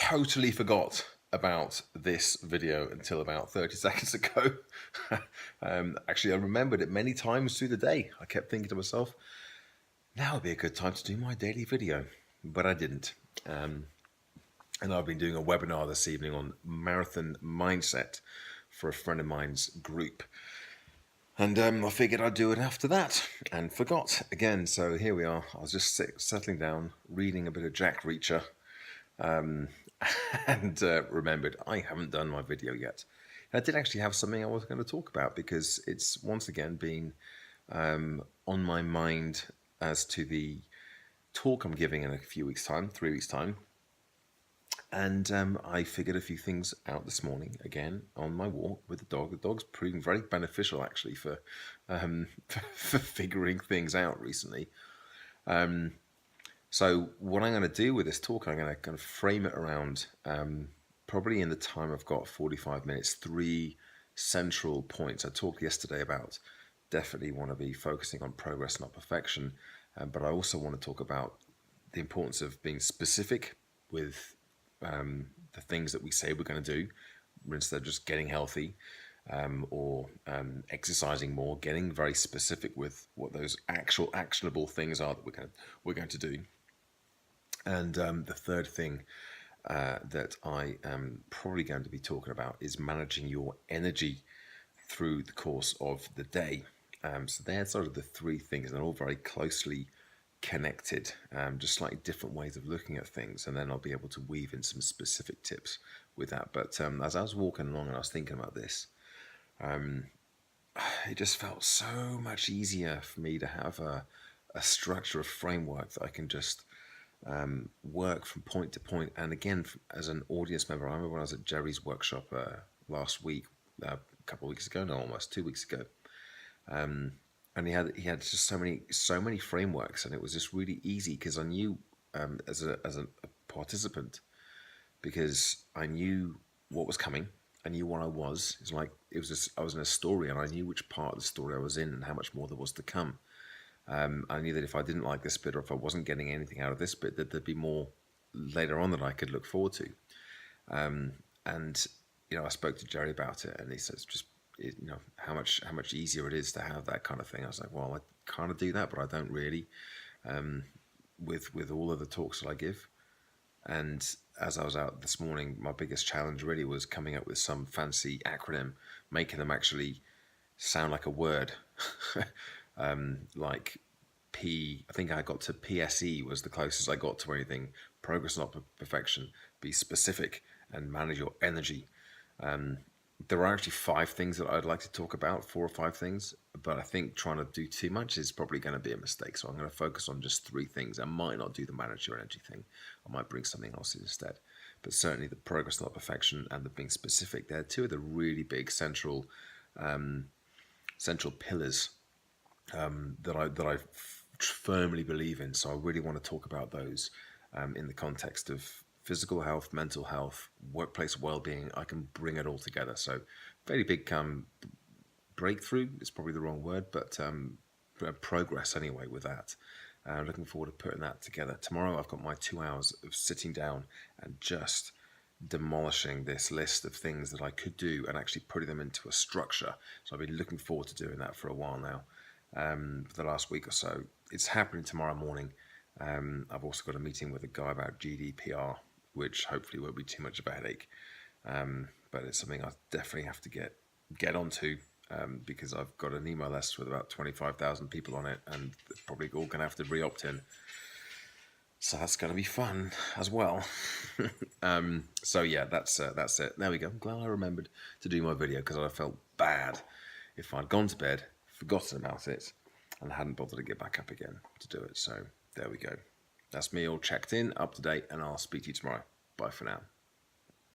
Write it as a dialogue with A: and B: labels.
A: totally forgot about this video until about 30 seconds ago. Actually, I remembered it many times through the day. I kept thinking to myself, now would be a good time to do my daily video, but I didn't. And I've been doing a webinar this evening on marathon mindset for a friend of mine's group. And I figured I'd do it after that and forgot again. So here we are. I was just settling down, reading a bit of Jack Reacher, and remembered I haven't done my video yet. And I did actually have something I was going to talk about because it's once again been on my mind as to the talk I'm giving in a few weeks' time, 3 weeks' time. And I figured a few things out this morning, again, on my walk with the dog. The dog's proving very beneficial, actually, for figuring things out recently. So what I'm going to do with this talk, I'm going to kind of frame it around, probably in the time I've got, 45 minutes, 3 central points. I talked yesterday about definitely want to be focusing on progress, not perfection. But I also want to talk about the importance of being specific with the things that we say we're going to do, instead of just getting healthy or exercising more, getting very specific with what those actual actionable things are that we're going to do. And the third thing that I am probably going to be talking about is managing your energy through the course of the day. So they're sort of the 3 things, and they're all very closely connected, just slightly different ways of looking at things, and then I'll be able to weave in some specific tips with that. But as I was walking along and I was thinking about this, it just felt so much easier for me to have a structure, a framework that I can just work from point to point. And again, as an audience member, I remember when I was at Jerry's workshop last week, a couple of weeks ago, no, almost 2 weeks ago, and he had just so many frameworks, and it was just really easy because I knew as a participant, because I knew what was coming, I knew what I was. It's like I was in a story, and I knew which part of the story I was in and how much more there was to come. I knew that if I didn't like this bit, or if I wasn't getting anything out of this bit, that there'd be more later on that I could look forward to. And I spoke to Jerry about it, and he says how much easier it is to have that kind of thing. I was like, well, I kind of do that, but I don't really, with all of the talks that I give. And as I was out this morning, my biggest challenge really was coming up with some fancy acronym, making them actually sound like a word. Like I think I got to PSE was the closest I got to anything. Progress, not perfection. Be specific and manage your energy. There are actually 5 things that I'd like to talk about, 4 or 5 things, but I think trying to do too much is probably going to be a mistake. So I'm going to focus on just 3 things. I might not do the manage your energy thing. I might bring something else instead. But certainly the progress, not perfection, and the being specific, they're 2 of the really big central pillars that I firmly believe in. So I really want to talk about those in the context of physical health, mental health, workplace well-being. I can bring it all together. So very big breakthrough is probably the wrong word, but progress anyway with that. Looking forward to putting that together. Tomorrow I've got my 2 hours of sitting down and just demolishing this list of things that I could do and actually putting them into a structure. So I've been looking forward to doing that for a while now, for the last week or so. It's happening tomorrow morning. I've also got a meeting with a guy about GDPR, which hopefully won't be too much of a headache. But it's something I definitely have to get onto, because I've got an email list with about 25,000 people on it, and they're probably all going to have to re-opt in. So that's going to be fun as well. So yeah, that's it. There we go. I'm glad I remembered to do my video, because I felt bad if I'd gone to bed, forgotten about it, and hadn't bothered to get back up again to do it. So there we go. That's me all checked in, up to date, and I'll speak to you tomorrow. Bye for now.